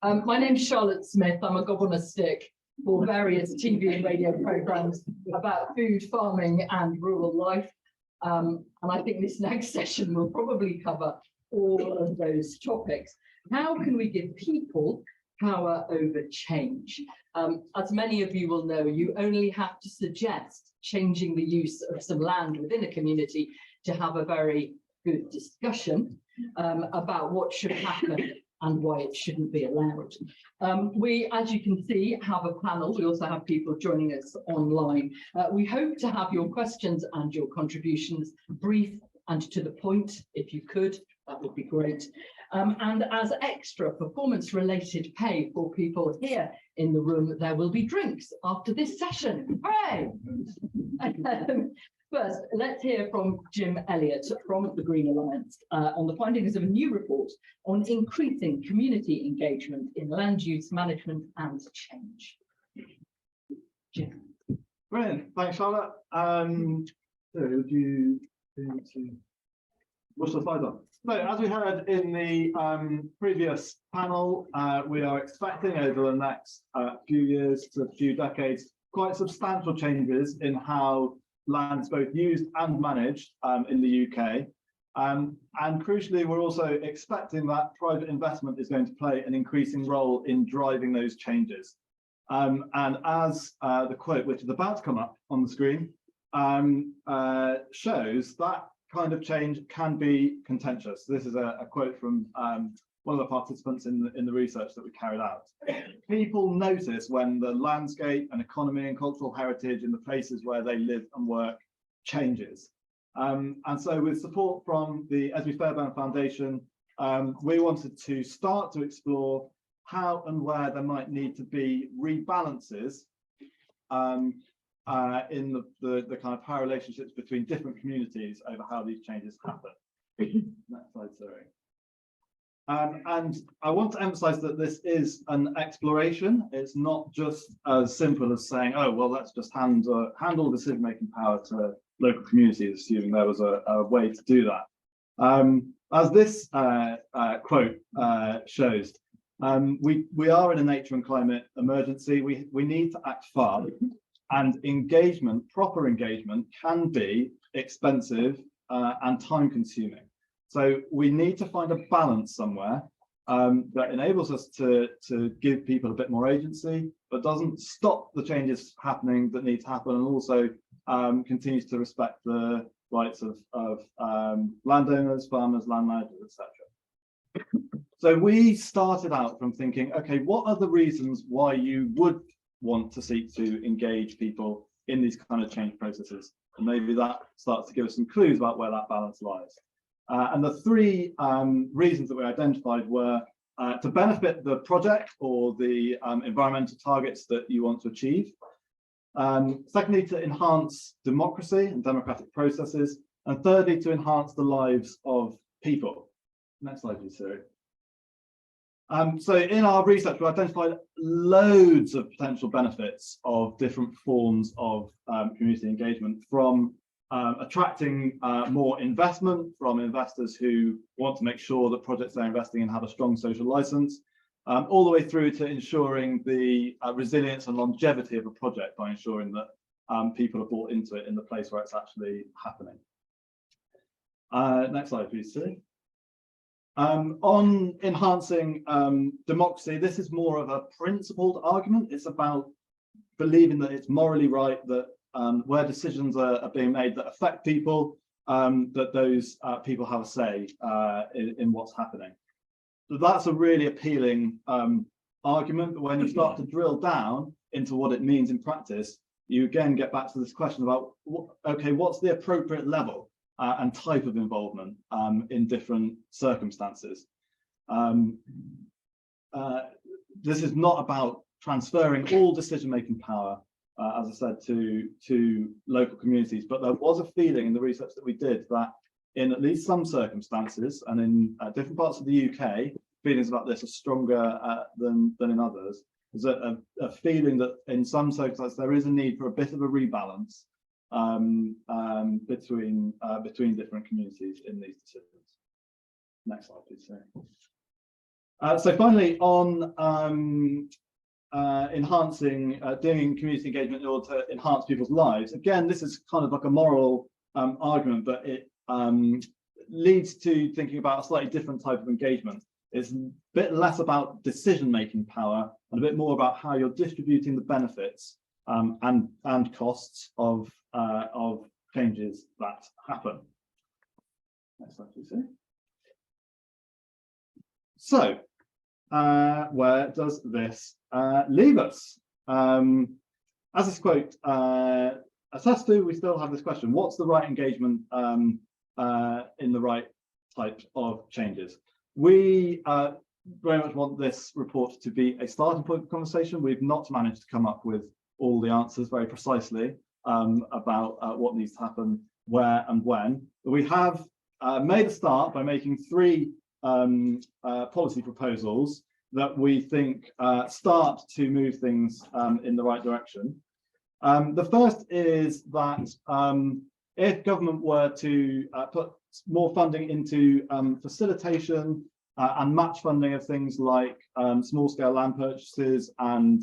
My name's Charlotte Smith. I'm a governor stick for various TV and radio programmes about food, farming and rural life. And I think this next session will probably cover all of those topics. How can we give people power over change? As many of you will know, you only have to suggest changing the use of some land within a community to have a very good discussion about what should happen and why it shouldn't be allowed. We, as you can see, have a panel. We also have people joining us online. We hope to have your questions and your contributions brief and to the point. If you could, that would be great. And as extra performance-related pay for people here in the room, there will be drinks after this session. Hooray! First, let's hear from Jim Elliott from the Green Alliance on the findings of a new report on increasing community engagement in land use management and change. Jim. Brilliant, thanks, Charlotte. So, would you what's the slide on? So, as we heard in the previous panel, we are expecting over the next few years to a few decades quite substantial changes in how land is both used and managed in the UK. And crucially, we're also expecting that private investment is going to play an increasing role in driving those changes. And as the quote, which is about to come up on the screen, shows, that kind of change can be contentious. This is a quote from one of the participants in the research that we carried out. People notice when the landscape and economy and cultural heritage in the places where they live and work changes. And so with support from the Esme Fairbairn Foundation, we wanted to start to explore how and where there might need to be rebalances in the kind of power relationships between different communities over how these changes happen. Next slide, sorry. And I want to emphasize that this is an exploration. It's not just as simple as saying, oh, well, let's just hand all decision-making power to local communities, assuming there was a way to do that. As this quote shows, we are in a nature and climate emergency. We need to act fast, and engagement, proper engagement, can be expensive and time-consuming. So we need to find a balance somewhere that enables us to give people a bit more agency, but doesn't stop the changes happening that need to happen, and also continues to respect the rights of landowners, farmers, land managers, etc. So we started out from thinking, okay, what are the reasons why you would want to seek to engage people in these kind of change processes? And maybe that starts to give us some clues about where that balance lies. And the three reasons that we identified were to benefit the project or the environmental targets that you want to achieve. Secondly, to enhance democracy and democratic processes. And thirdly, to enhance the lives of people. Next slide, please, Siri. So in our research, we identified loads of potential benefits of different forms of community engagement, from attracting more investment from investors who want to make sure that projects they're investing in have a strong social license, all the way through to ensuring the resilience and longevity of a project by ensuring that people are bought into it in the place where it's actually happening. Next slide, please, Sue. On enhancing democracy, this is more of a principled argument. It's about believing that it's morally right that where decisions are being made that affect people, that those people have a say in what's happening. So that's a really appealing argument, but when you start to drill down into what it means in practice, you again get back to this question about, okay, what's the appropriate level and type of involvement in different circumstances? This is not about transferring all decision-making power, as I said, to local communities, but there was a feeling in the research that we did that in at least some circumstances and in different parts of the UK, feelings about this are stronger than in others. There's a feeling that in some circumstances there is a need for a bit of a rebalance between different communities in these decisions. Next slide, please. So finally, on enhancing, doing community engagement in order to enhance people's lives. Again, this is kind of like a moral argument, but it leads to thinking about a slightly different type of engagement. It's a bit less about decision-making power and a bit more about how you're distributing the benefits and costs of changes that happen. Next slide, please. So, where does this leave us? As this quote attests to, we still have this question: what's the right engagement in the right types of changes? We very much want this report to be a starting point of conversation. We've not managed to come up with all the answers very precisely about what needs to happen, where and when. But we have made a start by making 3 policy proposals that we think start to move things in the right direction. The first is that if government were to put more funding into facilitation and match funding of things like small-scale land purchases and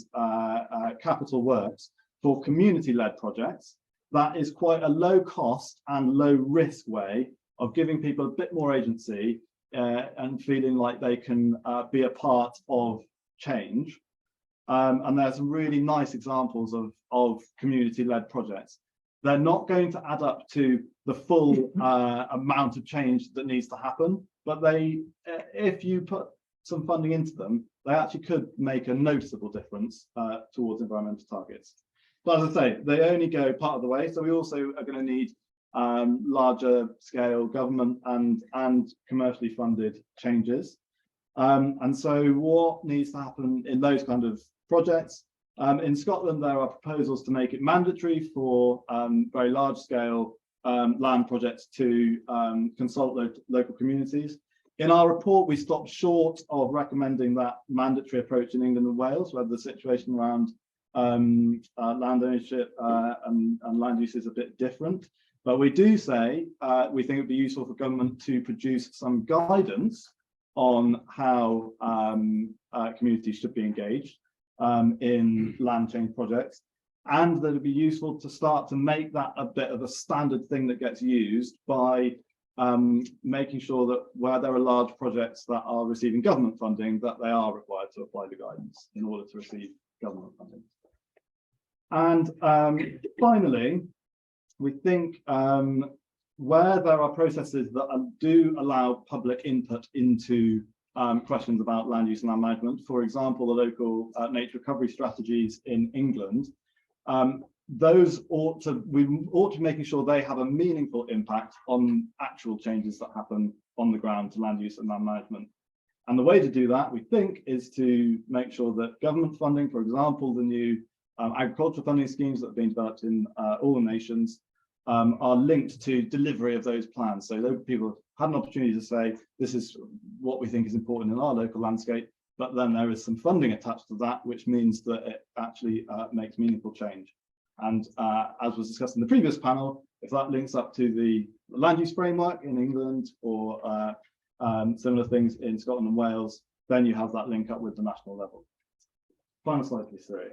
capital works for community-led projects, that is quite a low-cost and low-risk way of giving people a bit more agency and feeling like they can be a part of change. And there's some really nice examples of community-led projects. They're not going to add up to the full amount of change that needs to happen, but they, if you put some funding into them, they actually could make a noticeable difference towards environmental targets. But as I say, they only go part of the way, so we also are going to need larger scale government and commercially funded changes. And so what needs to happen in those kind of projects? In Scotland, there are proposals to make it mandatory for very large scale land projects to consult local communities. In our report, we stopped short of recommending that mandatory approach in England and Wales, where the situation around land ownership and land use is a bit different. But we do say we think it would be useful for government to produce some guidance on how communities should be engaged in land change projects, and that it'd be useful to start to make that a bit of a standard thing that gets used by making sure that where there are large projects that are receiving government funding, that they are required to apply the guidance in order to receive government funding. And finally, we think where there are processes that do allow public input into questions about land use and land management, for example, the local nature recovery strategies in England, those we ought to be making sure they have a meaningful impact on actual changes that happen on the ground to land use and land management. And the way to do that, we think, is to make sure that government funding, for example, the new agricultural funding schemes that have been developed in all the nations, are linked to delivery of those plans. So those people had an opportunity to say, this is what we think is important in our local landscape, but then there is some funding attached to that, which means that it actually makes meaningful change. And as was discussed in the previous panel, if that links up to the land use framework in England or similar things in Scotland and Wales, then you have that link up with the national level. Final slide, please, Siri.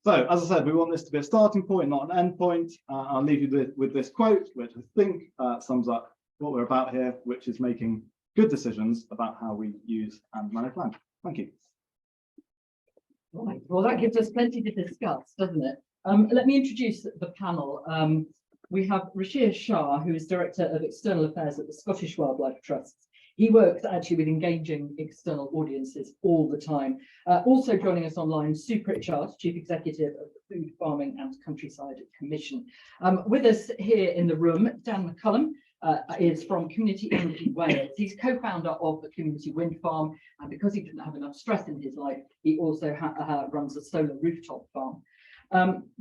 So, as I said, we want this to be a starting point, not an end point. I'll leave you with this quote, which I think sums up what we're about here, which is making good decisions about how we use and manage land. Thank you. Right. Well, that gives us plenty to discuss, doesn't it? Let me introduce the panel. We have Rashir Shah, who is Director of External Affairs at the Scottish Wildlife Trust. He works actually with engaging external audiences all the time. Also joining us online, Sue Pritchard, Chief Executive of the Food, Farming and Countryside Commission. With us here in the room, Dan McCullum is from Community Energy Wales. He's co-founder of the Community Wind Farm, and because he didn't have enough stress in his life, he also runs a solar rooftop farm.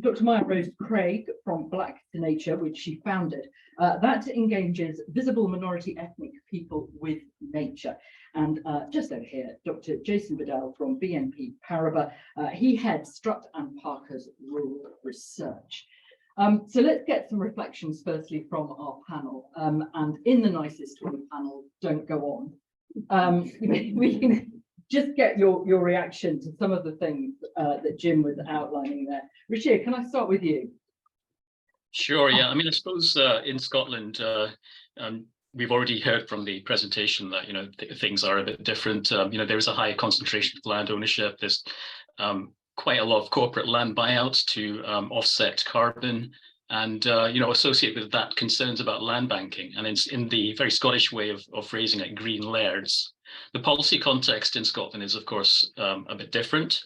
Dr. Maya Rose Craig from Black to Nature, which she founded, that engages visible minority ethnic people with nature. And just over here, Dr. Jason Bedell from BNP Paribas, he heads Strutt and Parker's rural research. So let's get some reflections firstly from our panel. And in the nicest way panel, don't go on. we can just get your reaction to some of the things that Jim was outlining there. Richard, can I start with you? Sure, yeah. I mean, I suppose in Scotland, we've already heard from the presentation that, you know, things are a bit different. You know, there is a high concentration of land ownership. There's quite a lot of corporate land buyouts to offset carbon, and you know, associated with that, concerns about land banking. And in the very Scottish way of phrasing it, green lairds. The policy context in Scotland is, of course, a bit different.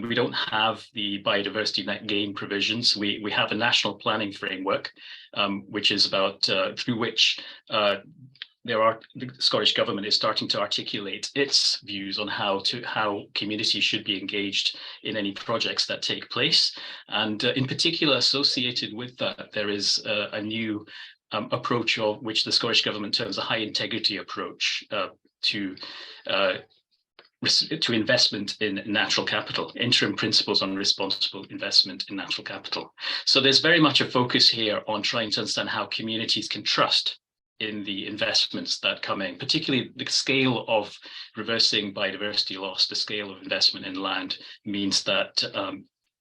We don't have the biodiversity net gain provisions. We have a national planning framework, which is about through which the Scottish government is starting to articulate its views on how communities should be engaged in any projects that take place. And in particular, associated with that, there is a new approach of which the Scottish government terms a high integrity approach to investment in natural capital, interim principles on responsible investment in natural capital. So there's very much a focus here on trying to understand how communities can trust in the investments that come in, particularly the scale of reversing biodiversity loss. The scale of investment in land means that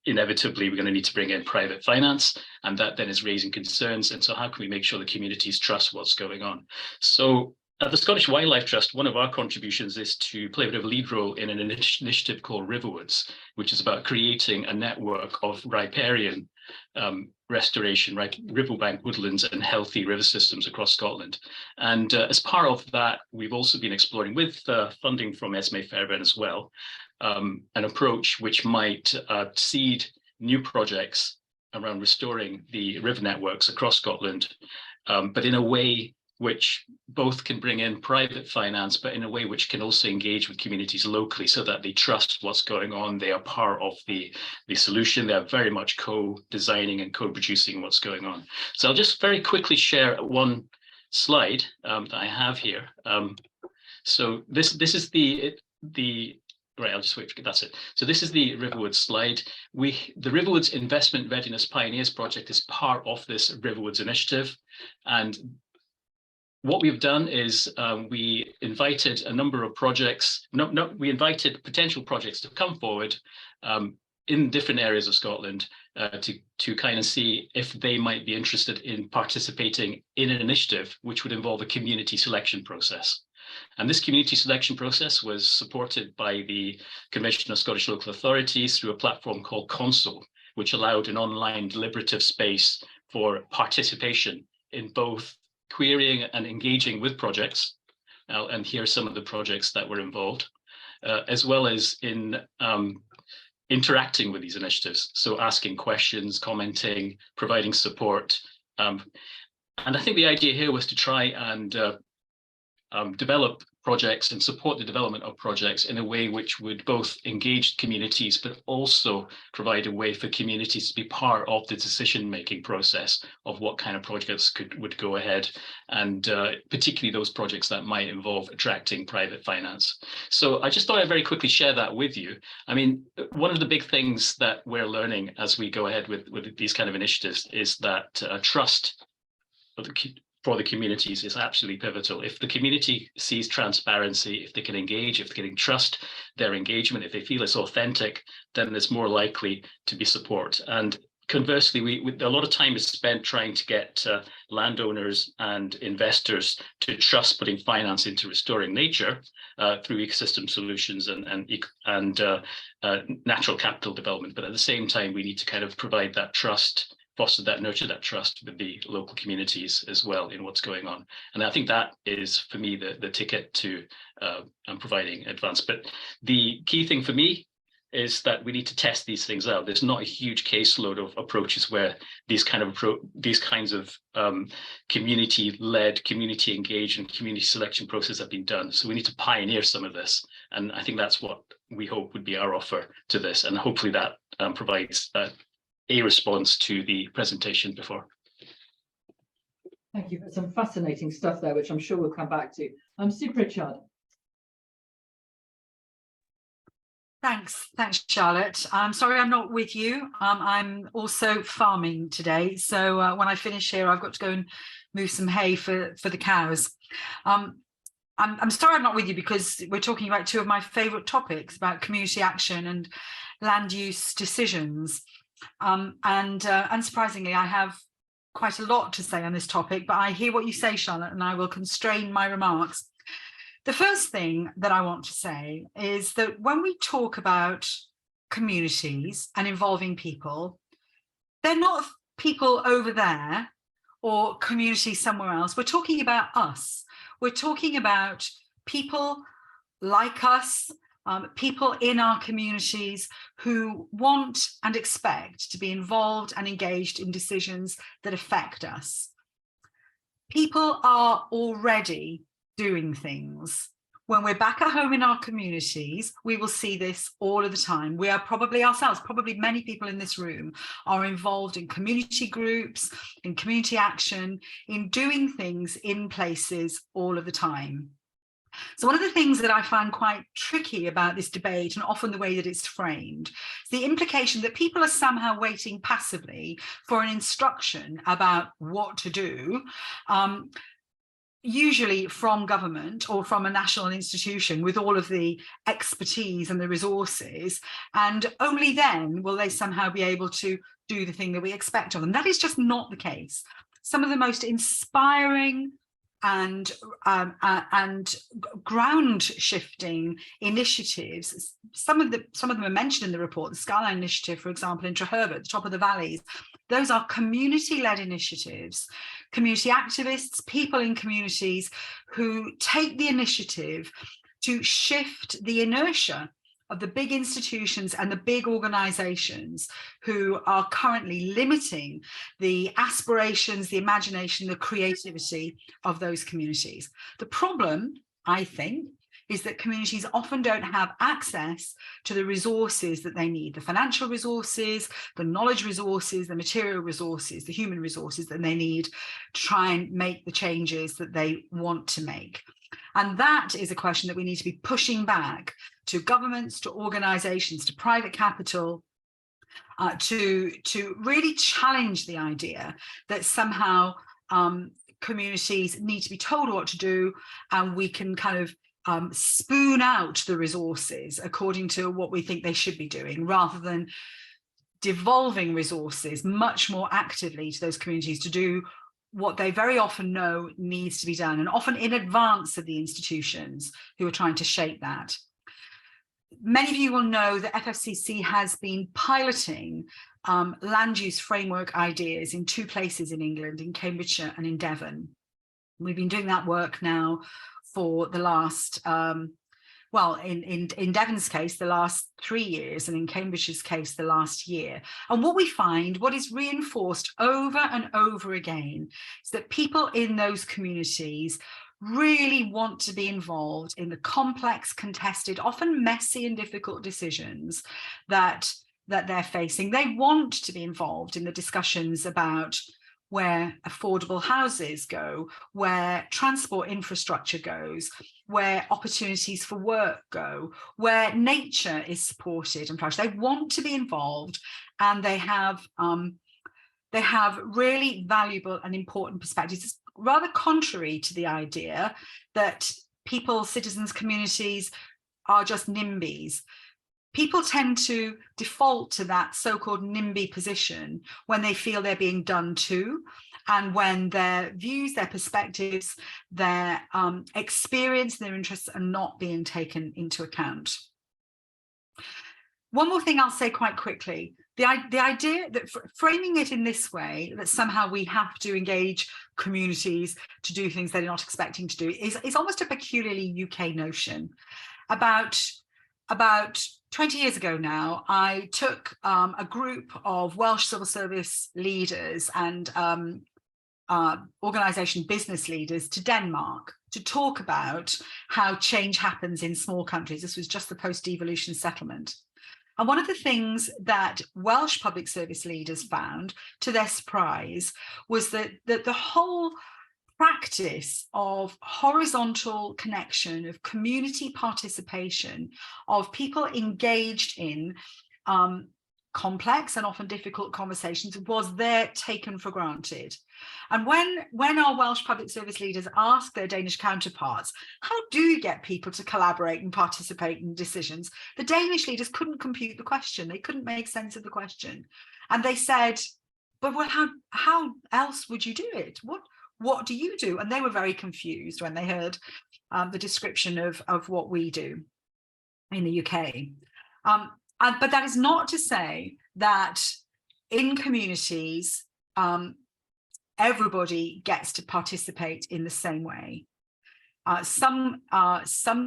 inevitably we're going to need to bring in private finance, and that then is raising concerns. And so how can we make sure the communities trust what's going on? So at the Scottish Wildlife Trust, one of our contributions is to play a bit of a lead role in an initiative called Riverwoods, which is about creating a network of riparian restoration, riverbank woodlands and healthy river systems across Scotland. And as part of that, we've also been exploring, with funding from Esme Fairbairn as well, an approach which might seed new projects around restoring the river networks across Scotland, but in a way which both can bring in private finance, but in a way which can also engage with communities locally so that they trust what's going on. They are part of the solution. They're very much co-designing and co-producing what's going on. So I'll just very quickly share one slide that I have here. So this is the right, I'll just wait for that's it. So this is the Riverwoods slide. The Riverwoods Investment Readiness Pioneers project is part of this Riverwoods initiative. And what we've done is we invited a number of projects. We invited potential projects to come forward in different areas of Scotland to kind of see if they might be interested in participating in an initiative which would involve a community selection process. And this community selection process was supported by the Convention of Scottish Local Authorities through a platform called Console, which allowed an online deliberative space for participation in both querying and engaging with projects, and here are some of the projects that were involved, as well as in interacting with these initiatives. So asking questions, commenting, providing support. And I think the idea here was to try and develop projects and support the development of projects in a way which would both engage communities, but also provide a way for communities to be part of the decision-making process of what kind of projects would go ahead, and particularly those projects that might involve attracting private finance. So I just thought I'd very quickly share that with you. I mean, one of the big things that we're learning as we go ahead with these kind of initiatives is that trust for the communities is absolutely pivotal. If the community sees transparency, if they can engage, if they're getting trust, their engagement, if they feel it's authentic, then there's more likely to be support. And conversely, a lot of time is spent trying to get landowners and investors to trust putting finance into restoring nature through ecosystem solutions and natural capital development. But at the same time, we need to kind of provide that trust, foster that, nurture that trust with the local communities as well in what's going on. And I think that is, for me, the ticket to providing advance. But the key thing for me is that we need to test these things out. There's not a huge caseload of approaches where these kinds of community-led, community-engaged and community selection process have been done. So we need to pioneer some of this. And I think that's what we hope would be our offer to this. And hopefully that provides a response to the presentation before. Thank you for some fascinating stuff there, which I'm sure we'll come back to. Sue Pritchard. Thanks, Charlotte. I'm sorry I'm not with you. I'm also farming today. So when I finish here, I've got to go and move some hay for the cows. I'm sorry I'm not with you, because we're talking about two of my favourite topics, about community action and land use decisions. Unsurprisingly, I have quite a lot to say on this topic, but I hear what you say, Charlotte, and I will constrain my remarks. The first thing that I want to say is that when we talk about communities and involving people, they're not people over there or communities somewhere else. We're talking about us. We're talking about people like us, people in our communities who want and expect to be involved and engaged in decisions that affect us. People are already doing things. When we're back at home in our communities, we will see this all of the time. We are probably ourselves, probably many people in this room are involved in community groups, in community action, in doing things in places all of the time. So one of the things that I find quite tricky about this debate, and often the way that it's framed, is the implication that people are somehow waiting passively for an instruction about what to do, usually from government or from a national institution with all of the expertise and the resources, and only then will they somehow be able to do the thing that we expect of them. That is just not the case. Some of the most inspiring and ground shifting initiatives, some of them are mentioned in the report. The Skyline Initiative, for example, in Treherbert, the top of the valleys, those are community-led initiatives, community activists, people in communities who take the initiative to shift the inertia of the big institutions and the big organizations who are currently limiting the aspirations, the imagination, the creativity of those communities. The problem, I think, is that communities often don't have access to the resources that they need, the financial resources, the knowledge resources, the material resources, the human resources that they need to try and make the changes that they want to make. And that is a question that we need to be pushing back to governments, to organizations, to private capital, to really challenge the idea that somehow communities need to be told what to do, and we can kind of spoon out the resources according to what we think they should be doing, rather than devolving resources much more actively to those communities to do what they very often know needs to be done, and often in advance of the institutions who are trying to shape that. Many of you will know that FFCC has been piloting land use framework ideas in two places in England, in Cambridgeshire and in Devon. We've been doing that work now for the last, well, in Devon's case, the last 3 years, and in Cambridgeshire's case, the last year. And what we find, what is reinforced over and over again, is that people in those communities really want to be involved in the complex, contested, often messy and difficult decisions that they're facing. They want to be involved in the discussions about where affordable houses go, where transport infrastructure goes, where opportunities for work go, where nature is supported and flourished. They want to be involved, and they have really valuable and important perspectives. It's rather contrary to the idea that people, citizens, communities are just NIMBYs. People tend to default to that so-called NIMBY position when they feel they're being done to, and when their views, their perspectives, their experience, their interests are not being taken into account. One more thing I'll say quite quickly. The idea that framing it in this way, that somehow we have to engage communities to do things they're not expecting to do, is almost a peculiarly UK notion. About 20 years ago now, I took a group of Welsh civil service leaders and organisation business leaders to Denmark to talk about how change happens in small countries. This was just the post-devolution settlement. And one of the things that Welsh public service leaders found, to their surprise, was that the whole practice of horizontal connection, of community participation, of people engaged in complex and often difficult conversations was there taken for granted. And when our Welsh public service leaders ask their Danish counterparts, how do you get people to collaborate and participate in decisions? The Danish leaders couldn't compute the question. They couldn't make sense of the question. And they said, but well, how else would you do it? What do you do? And they were very confused when they heard the description of what we do in the UK. But that is not to say that in communities, everybody gets to participate in the same way. Some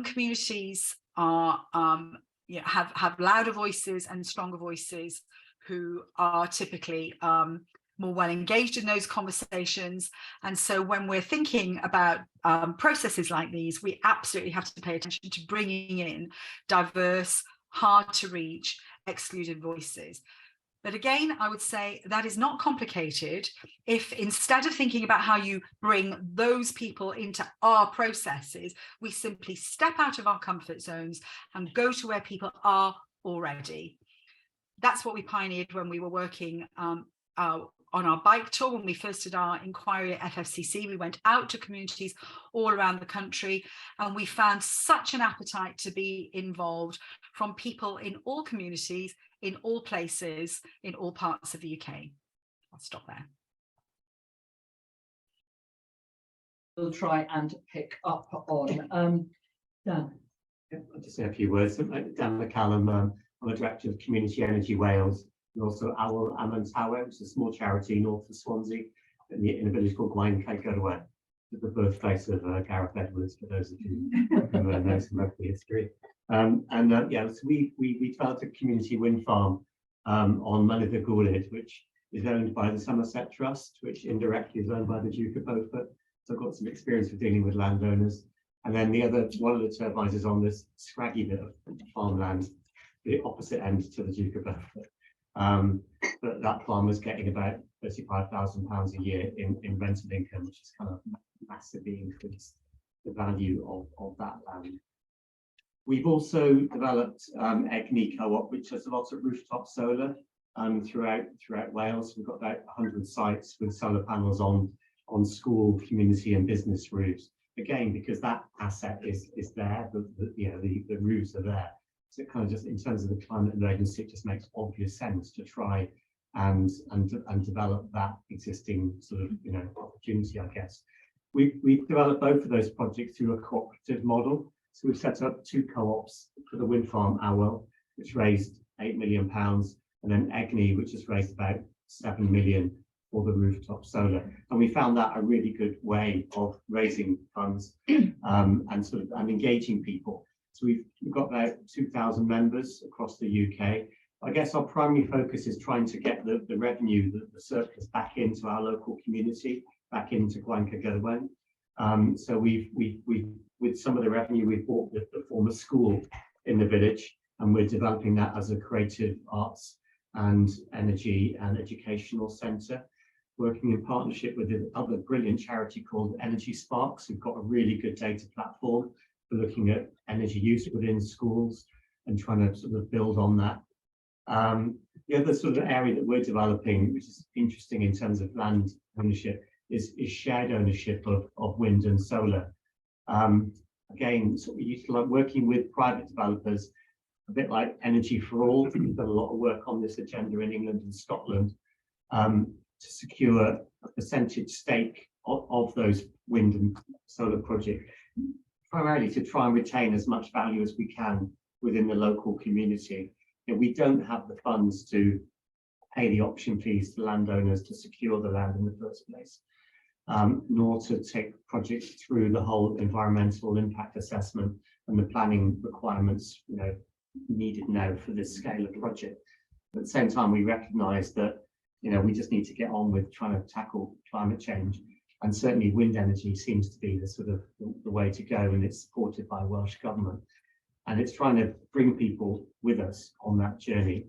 communities are have louder voices and stronger voices who are typically more well engaged in those conversations. And so when we're thinking about processes like these, we absolutely have to pay attention to bringing in diverse, hard to reach, excluded voices. But again, I would say that is not complicated if instead of thinking about how you bring those people into our processes, we simply step out of our comfort zones and go to where people are already. That's what we pioneered when we were working on our bike tour. When we first did our inquiry at FFCC, we went out to communities all around the country, and we found such an appetite to be involved from people in all communities, in all places, in all parts of the UK. I'll stop there. We'll try and pick up on Dan. Yeah, I'll just say a few words. Dan McCallum, I'm a director of Community Energy Wales, and also Awl Amantawe, which is a small charity north of Swansea, in a village called Gwaun the birthplace of Gareth Edwards, for those of you who know some rugby history. So we developed a community wind farm on Mynydd y Gwlyd, which is owned by the Somerset Trust, which indirectly is owned by the Duke of Beaufort. So I've got some experience with dealing with landowners. And then one of the turbines is on this scraggy bit of farmland, the opposite end to the Duke of Beaufort. But that farm was getting about £35,000 a year in rental income, which has kind of massively increased the value of that land. We've also developed Egni Co-op, which has lots of rooftop solar throughout Wales. We've got about 100 sites with solar panels on school, community and business roofs. Again, because that asset is there, the roofs are there. So it kind of just, in terms of the climate emergency, it just makes obvious sense to try and develop that existing sort of opportunity, I guess. We've developed both of those projects through a cooperative model. So we've set up 2 co-ops for the wind farm Awel, which raised £8 million, and then Egni, which has raised about 7 million for the rooftop solar. And we found that a really good way of raising funds and engaging people. So we've got about 2,000 members across the UK. I guess our primary focus is trying to get the revenue, the surplus, back into our local community, back into Gwaun Cygyrwen. So we've with some of the revenue, we've bought the former school in the village, and we're developing that as a creative arts and energy and educational centre, working in partnership with another brilliant charity called Energy Sparks, who've got a really good data platform for looking at energy use within schools and trying to sort of build on that. The other sort of area that we're developing, which is interesting in terms of land ownership, is shared ownership of wind and solar. Again, so we used to like working with private developers, a bit like Energy for All. We've done a lot of work on this agenda in England and Scotland to secure a percentage stake of those wind and solar projects, primarily to try and retain as much value as we can within the local community. We don't have the funds to pay the option fees to landowners to secure the land in the first place, nor to take projects through the whole environmental impact assessment and the planning requirements needed now for this scale of project. At the same time, we recognise that we just need to get on with trying to tackle climate change, and certainly wind energy seems to be the sort of the way to go, and it's supported by Welsh Government, and it's trying to bring people with us on that journey,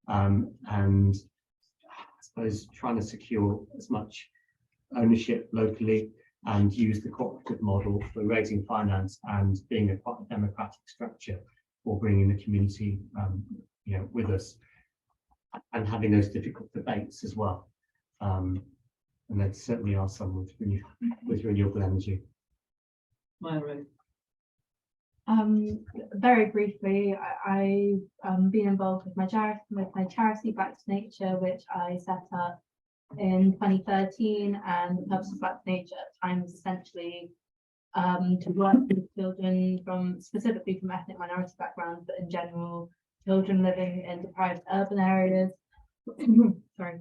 and I suppose trying to secure as much ownership locally and use the cooperative model for raising finance and being a democratic structure for bringing the community with us. and having those difficult debates as well. And there certainly are some with renewable energy. Myra. Very briefly, I've been involved with my charity Back to Nature, which I set up in 2013, and the purpose of Back to Nature at the time was essentially to work with children specifically from ethnic minority backgrounds, but in general, children living in deprived urban areas. Sorry.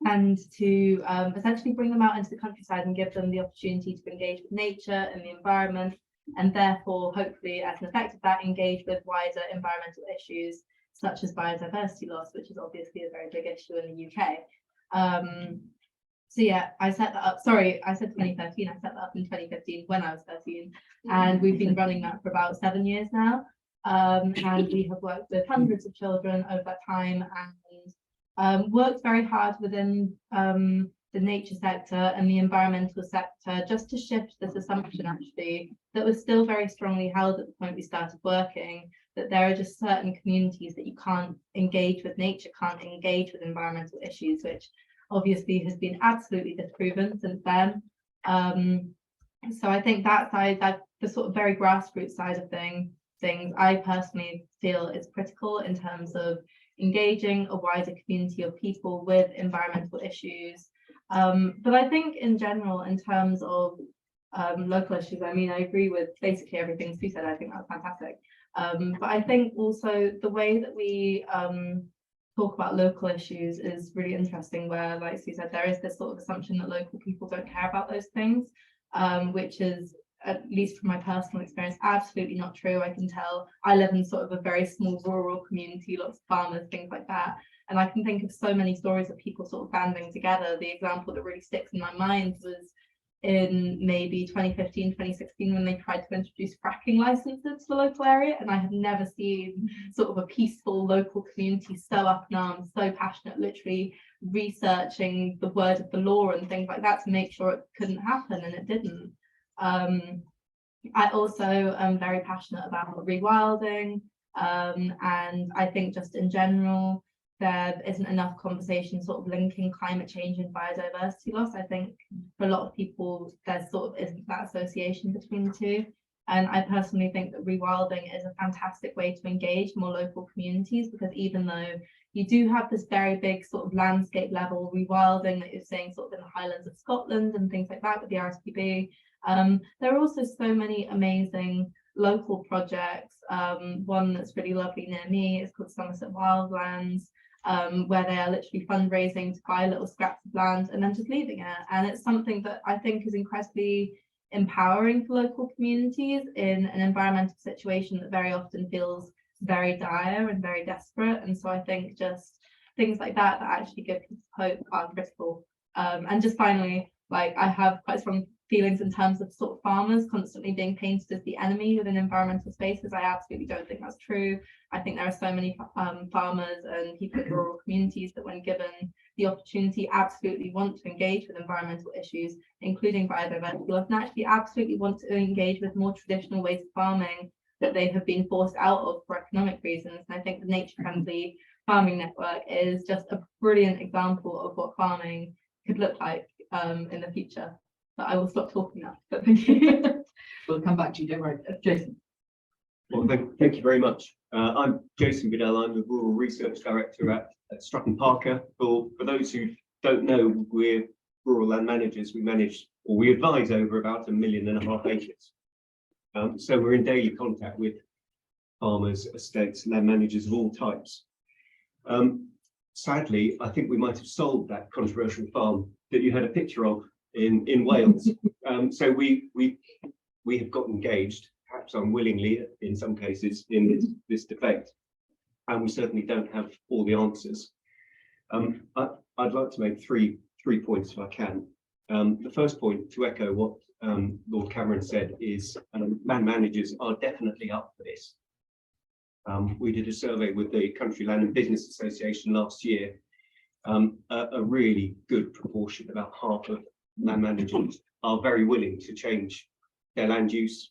And to essentially bring them out into the countryside and give them the opportunity to engage with nature and the environment, and therefore, hopefully, as an effect of that, engage with wider environmental issues such as biodiversity loss, which is obviously a very big issue in the UK. So yeah, I set that up. Sorry, I said 2013. I set that up in 2015 when I was 13, and we've been running that for about 7 years now. And we have worked with hundreds of children over that time, and worked very hard within the nature sector and the environmental sector, just to shift this assumption actually that was still very strongly held at the point we started working, that there are just certain communities that you can't engage with nature, can't engage with environmental issues, which obviously has been absolutely disproven since then. So I think that side, that the sort of very grassroots side of things, I personally feel is critical in terms of engaging a wider community of people with environmental issues. But I think in general, in terms of local issues, I mean, I agree with basically everything Sue said. I think that's fantastic. But I think also the way that we talk about local issues is really interesting, where, like Sue said, there is this sort of assumption that local people don't care about those things, which is, at least from my personal experience, absolutely not true. I can tell. I live in sort of a very small rural community, lots of farmers, things like that. And I can think of so many stories of people sort of banding together. The example that really sticks in my mind was in maybe 2015, 2016, when they tried to introduce fracking licenses to the local area. And I have never seen sort of a peaceful local community so up in arms, so passionate, literally researching the word of the law and things like that to make sure it couldn't happen, and it didn't. I also am very passionate about rewilding, and I think just in general, there isn't enough conversation sort of linking climate change and biodiversity loss. I think for a lot of people, there sort of isn't that association between the two. And I personally think that rewilding is a fantastic way to engage more local communities, because even though you do have this very big sort of landscape level rewilding that you're seeing sort of in the Highlands of Scotland and things like that with the RSPB, there are also so many amazing local projects. One that's really lovely near me is called Somerset Wildlands, where they are literally fundraising to buy little scraps of land and then just leaving it. And it's something that I think is incredibly empowering for local communities in an environmental situation that very often feels very dire and very desperate. And so I think just things like that actually give people hope are critical. And just finally, like, I have quite strong feelings in terms of sort of farmers constantly being painted as the enemy within environmental spaces. I absolutely don't think that's true. I think there are so many farmers and people in rural communities that, when given the opportunity, absolutely want to engage with environmental issues, including biodiversity loss, and actually absolutely want to engage with more traditional ways of farming that they have been forced out of for economic reasons. And I think the Nature Friendly Farming Network is just a brilliant example of what farming could look like in the future. But I will stop talking now. But thank you. We'll come back to you, don't worry. Jason. Well, thank you very much. I'm Jason Goodell. I'm the Rural Research Director at Stratton Parker. For those who don't know, we're rural land managers. We manage, or we advise, over about 1.5 million acres. So we're in daily contact with farmers, estates, land managers of all types. Sadly, I think we might have sold that controversial farm that you had a picture of in Wales. So we have got engaged, perhaps unwillingly in some cases, in this debate, and we certainly don't have all the answers. I'd like to make three points if I can. The first point, to echo what Lord Cameron said, is land managers are definitely up for this. We did a survey with the Country Land and Business Association last year. A really good proportion, about half of land managers, are very willing to change their land use,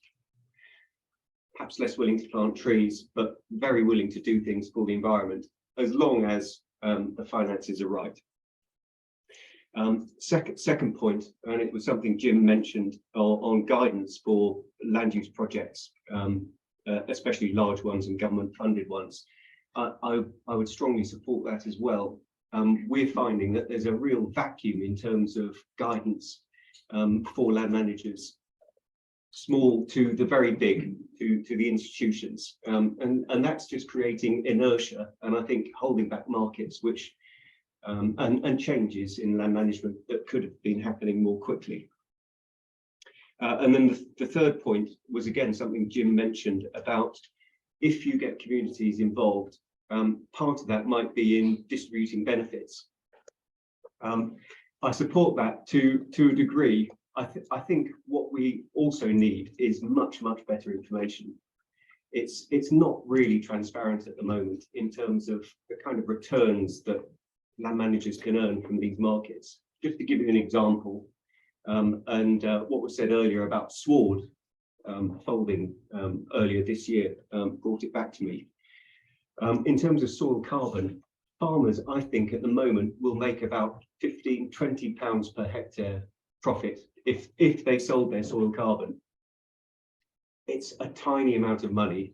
perhaps less willing to plant trees, but very willing to do things for the environment, as long as the finances are right. Second point, and it was something Jim mentioned on guidance for land use projects, especially large ones and government funded ones. I would strongly support that as well. We're finding that there's a real vacuum in terms of guidance for land managers, small to the very big, to the institutions, and that's just creating inertia, and I think holding back markets, which and changes in land management that could have been happening more quickly. And then the third point was again something Jim mentioned about if you get communities involved, part of that might be in distributing benefits. I support that to a degree. I think what we also need is much better information. It's not really transparent at the moment in terms of the kind of returns that land managers can earn from these markets. Just to give you an example, and what was said earlier about sward folding earlier this year brought it back to me. In terms of soil carbon, farmers, I think at the moment will make about 15–20 pounds per hectare profit if they sold their soil carbon. It's a tiny amount of money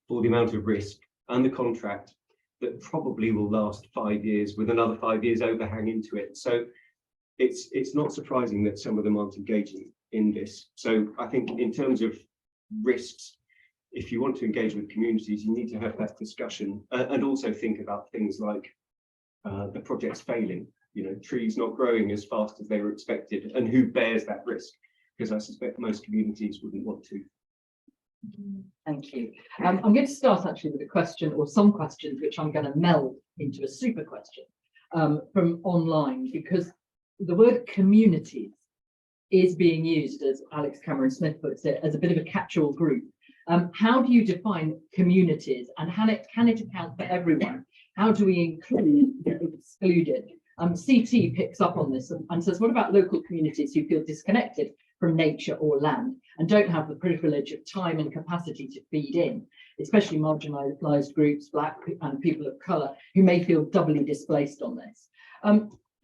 for the amount of risk and the contract that probably will last 5 years with another 5 years overhang into it. So it's not surprising that some of them aren't engaging in this. So I think in terms of risks, if you want to engage with communities, you need to have that discussion and also think about things like the projects failing, trees not growing as fast as they were expected, and who bears that risk, because I suspect most communities wouldn't want to. Thank you. I'm going to start actually with a question, or some questions, which I'm going to meld into a super question from online, because the word communities is being used, as Alex Cameron Smith puts it, as a bit of a catch-all group. How do you define communities, and can it account for everyone? How do we include the excluded? CT picks up on this and says, what about local communities who feel disconnected from nature or land and don't have the privilege of time and capacity to feed in, especially marginalised groups, Black and people of colour, who may feel doubly displaced on this?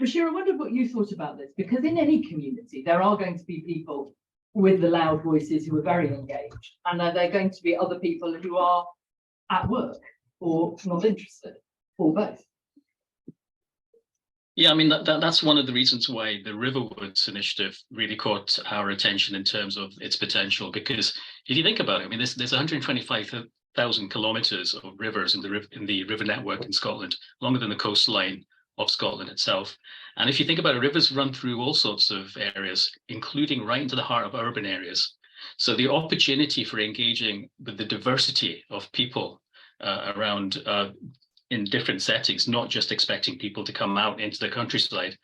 Bashir, I wondered what you thought about this, because in any community, there are going to be people with the loud voices who are very engaged, and are there going to be other people who are at work or not interested, or both? Yeah, I mean, that's one of the reasons why the Riverwoods initiative really caught our attention in terms of its potential, because if you think about it, I mean, there's 125,000 kilometres of rivers in the river network in Scotland, longer than the coastline of Scotland itself. And if you think about it, rivers run through all sorts of areas, including right into the heart of urban areas. So the opportunity for engaging with the diversity of people around in different settings, not just expecting people to come out into the countryside,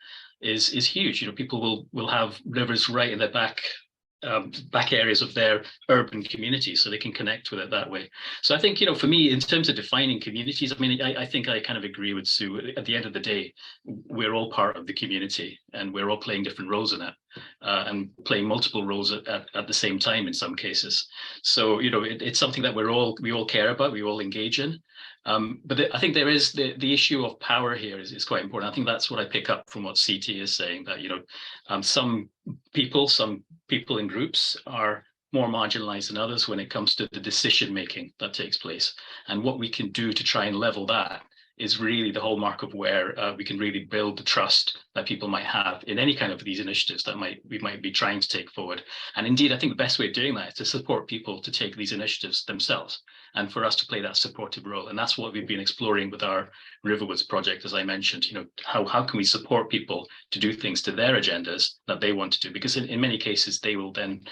is huge. People will have rivers right in the back areas of their urban communities, so they can connect with it that way. So I think, for me, in terms of defining communities, I mean, I think I kind of agree with Sue. At the end of the day, we're all part of the community, and we're all playing different roles in it, and playing multiple roles at the same time in some cases. So, it's something that we all care about, we all engage in. But I think there is the issue of power here is quite important. I think that's what I pick up from what CT is saying, that some people in groups are more marginalized than others when it comes to the decision making that takes place. And what we can do to try and level that is really the hallmark of where we can really build the trust that people might have in any kind of these initiatives that we might be trying to take forward. And indeed, I think the best way of doing that is to support people to take these initiatives themselves, and for us to play that supportive role. And that's what we've been exploring with our Riverwoods project, as I mentioned. How can we support people to do things to their agendas that they want to do? Because in many cases, they will then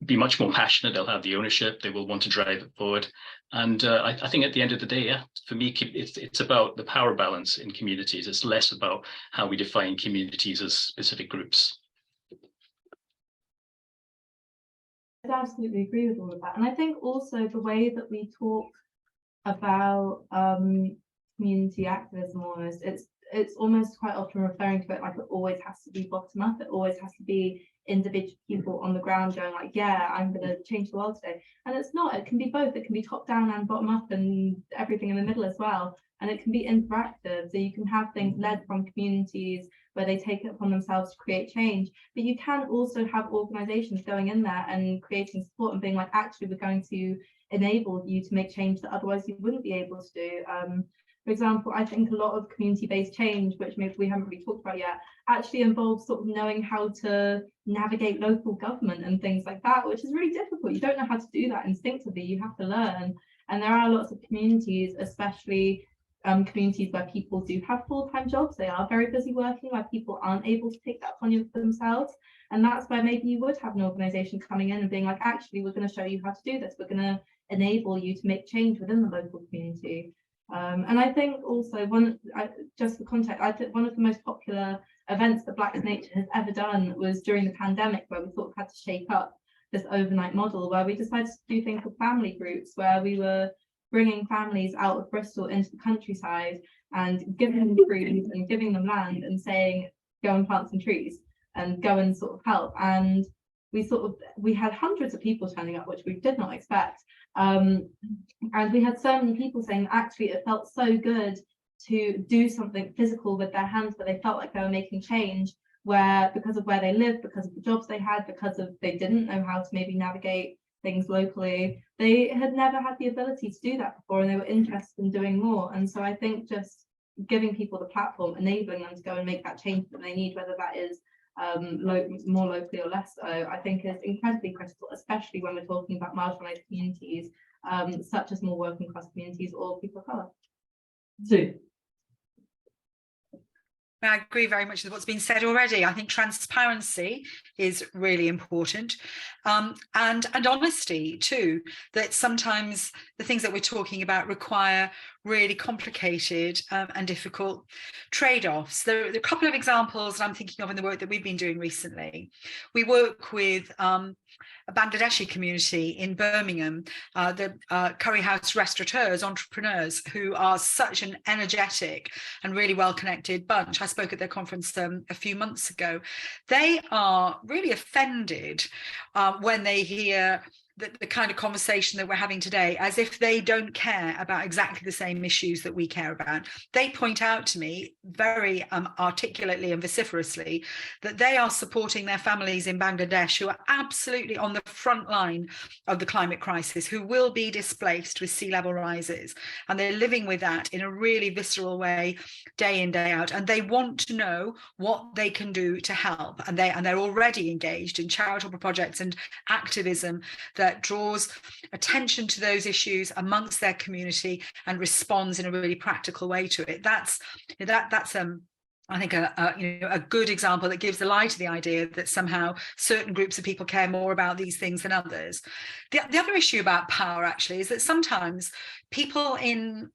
be much more passionate. They'll have the ownership. They will want to drive it forward. And I think at the end of the day, yeah, for me, it's about the power balance in communities. It's less about how we define communities as specific groups. I absolutely agree with all of that. And I think also the way that we talk about community activism, almost, it's almost quite often referring to it like it always has to be bottom up. It always has to be individual people on the ground going like, yeah, I'm going to change the world today. And it's not. It can be both. It can be top down and bottom up and everything in the middle as well. And it can be interactive. So you can have things led from communities where they take it upon themselves to create change. But you can also have organizations going in there and creating support and being like, actually, we're going to enable you to make change that otherwise you wouldn't be able to do. For example, I think a lot of community-based change, which maybe we haven't really talked about yet, actually involves sort of knowing how to navigate local government and things like that, which is really difficult. You don't know how to do that instinctively. You have to learn. And there are lots of communities, especially communities where people do have full-time jobs. They are very busy working, where people aren't able to take that upon themselves. And that's where maybe you would have an organization coming in and being like, actually, we're going to show you how to do this. We're going to enable you to make change within the local community. And I think also just for context, I think one of the most popular events that Black Nature has ever done was during the pandemic, where we sort of had to shake up this overnight model, where we decided to do things with family groups, where we were bringing families out of Bristol into the countryside and giving them trees and giving them land and saying, go and plant some trees and go and sort of help. And we had hundreds of people turning up, which we did not expect. And we had so many people saying actually it felt so good to do something physical with their hands, but they felt like they were making change because of where they lived, because of the jobs they had, because of they didn't know how to maybe navigate things locally. They had never had the ability to do that before, and they were interested in doing more. And so I think just giving people the platform, enabling them to go and make that change that they need, whether that is more locally or less so, I think is incredibly critical, especially when we're talking about marginalized communities, such as more working class communities or people of colour. Sue. I agree very much with what's been said already. I think transparency is really important, and honesty too, that sometimes the things that we're talking about require really complicated and difficult trade-offs. There are a couple of examples that I'm thinking of in the work that we've been doing recently. We work with a Bangladeshi community in Birmingham, the Curry House restaurateurs, entrepreneurs, who are such an energetic and really well-connected bunch. I spoke at their conference a few months ago. They are really offended when they hear the kind of conversation that we're having today, as if they don't care about exactly the same issues that we care about. They point out to me very articulately and vociferously that they are supporting their families in Bangladesh who are absolutely on the front line of the climate crisis, who will be displaced with sea level rises. And they're living with that in a really visceral way, day in, day out. And they want to know what they can do to help. And they're already engaged in charitable projects and activism that draws attention to those issues amongst their community and responds in a really practical way to it. That's I think a good example that gives the lie to the idea that somehow certain groups of people care more about these things than others. The other issue about power actually is that sometimes people in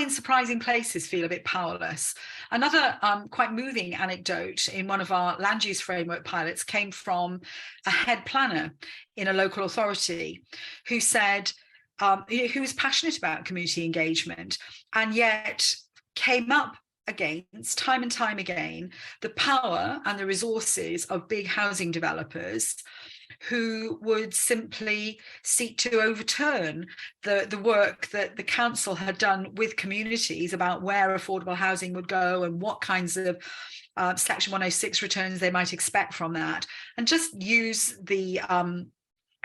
surprising places feel a bit powerless. Another quite moving anecdote in one of our land use framework pilots came from a head planner in a local authority who said, who was passionate about community engagement and yet came up against time and time again the power and the resources of big housing developers who would simply seek to overturn the work that the council had done with communities about where affordable housing would go and what kinds of Section 106 returns they might expect from that, and just use the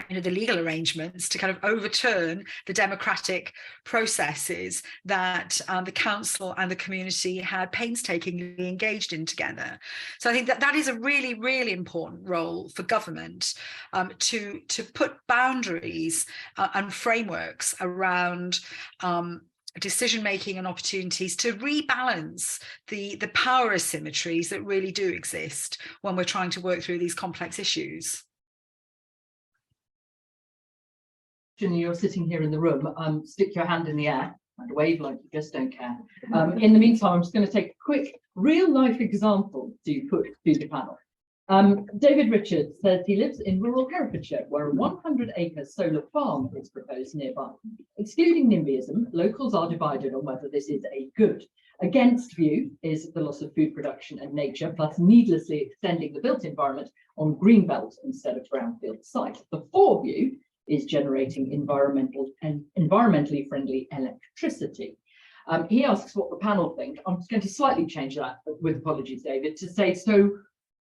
legal arrangements to kind of overturn the democratic processes that the council and the community had painstakingly engaged in together. So I think that is a really, really important role for government to put boundaries and frameworks around decision-making and opportunities to rebalance the power asymmetries that really do exist when we're trying to work through these complex issues. You're sitting here in the room, stick your hand in the air and wave like you just don't care. In the meantime, I'm just going to take a quick real life example to put to the panel. David Richards says he lives in rural Herefordshire, where a 100-acre solar farm is proposed nearby. Excluding NIMBYism, locals are divided on whether this is a good Against view is the loss of food production and nature, plus needlessly extending the built environment on green belt instead of brownfield sites. The for view is generating environmentally friendly electricity. He asks what the panel think. I'm just going to slightly change that, with apologies, David, to say, so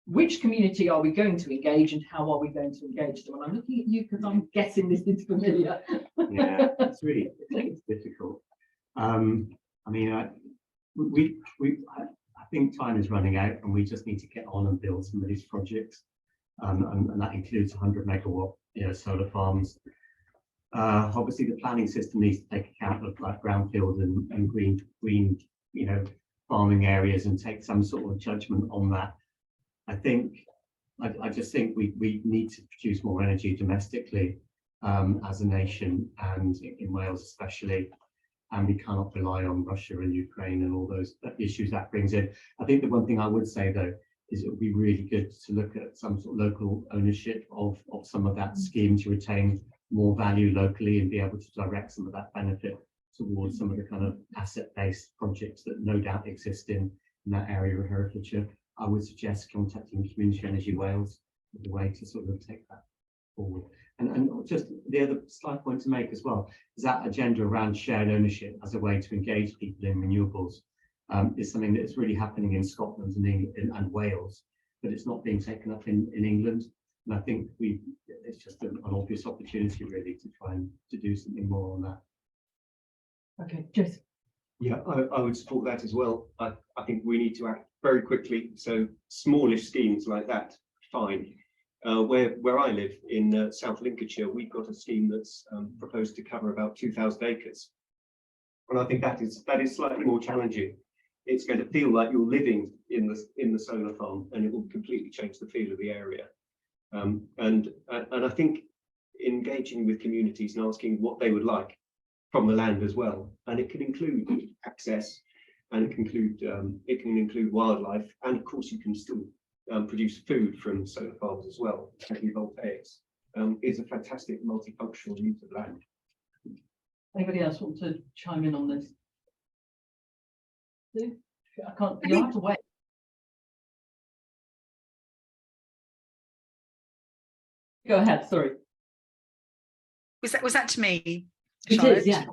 which community are we going to engage and how are we going to engage them? And I'm looking at you because I'm guessing this is familiar. Yeah, it's really it's difficult. I mean, I think time is running out and we just need to get on and build some of these projects. And that includes 100 megawatt solar farms. Obviously, the planning system needs to take account of like brownfield and green farming areas and take some sort of judgment on that. I just think we need to produce more energy domestically as a nation, and in Wales especially, and we cannot rely on Russia and Ukraine and all those issues that brings in. I think the one thing I would say though is it would be really good to look at some sort of local ownership of some of that scheme to retain more value locally and be able to direct some of that benefit towards some of the kind of asset-based projects that no doubt exist in that area of Herefordshire. I would suggest contacting Community Energy Wales as a way to sort of take that forward. And just the other slight point to make as well is that agenda around shared ownership as a way to engage people in renewables is something that is really happening in Scotland and Wales, but it's not being taken up in England. And I think it's just an obvious opportunity really to try and to do something more on that. Okay, Jess. Yeah, I would support that as well. I think we need to act very quickly. So smallish schemes like that, fine. Where I live in South Lincolnshire, we've got a scheme that's proposed to cover about 2,000 acres. And I think that is slightly more challenging. It's going to feel like you're living in the solar farm, and it will completely change the feel of the area. And I think engaging with communities and asking what they would like from the land as well, and it can include access, and it can include wildlife, and of course you can still produce food from solar farms as well. Voltaics is a fantastic multifunctional use of land. Anybody else want to chime in on this? I can't. You have to wait. Go ahead. Sorry. Was that to me? It Charlotte? is, yeah.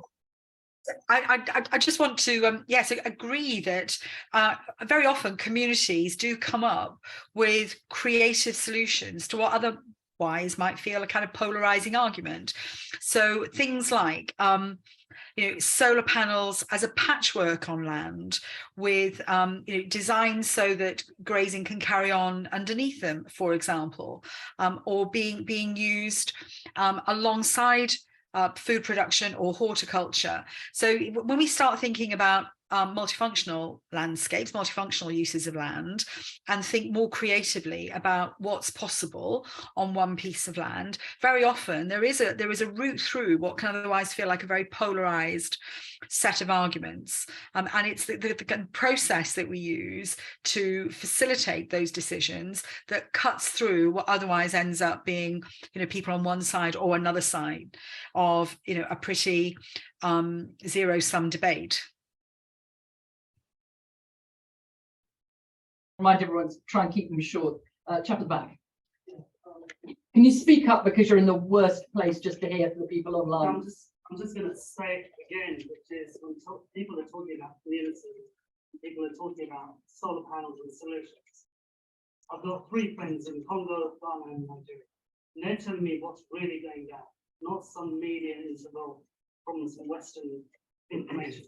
I just want to yes, agree that very often communities do come up with creative solutions to what otherwise might feel a kind of polarizing argument. So things like solar panels as a patchwork on land with designed so that grazing can carry on underneath them, for example, or being used alongside food production or horticulture. So when we start thinking about multifunctional landscapes, multifunctional uses of land, and think more creatively about what's possible on one piece of land, very often there is a route through what can otherwise feel like a very polarized set of arguments, and it's the process that we use to facilitate those decisions that cuts through what otherwise ends up being people on one side or another side of a pretty zero-sum debate. Remind everyone to try and keep them short. Chap at the back. Can you speak up because you're in the worst place just to hear for the people online? I'm just going to say it again, which is when people are talking about community, people are talking about solar panels and solutions. I've got 3 friends in Congo, Ghana, and Nigeria. And they're telling me what's really going down, not some media interval from some Western information.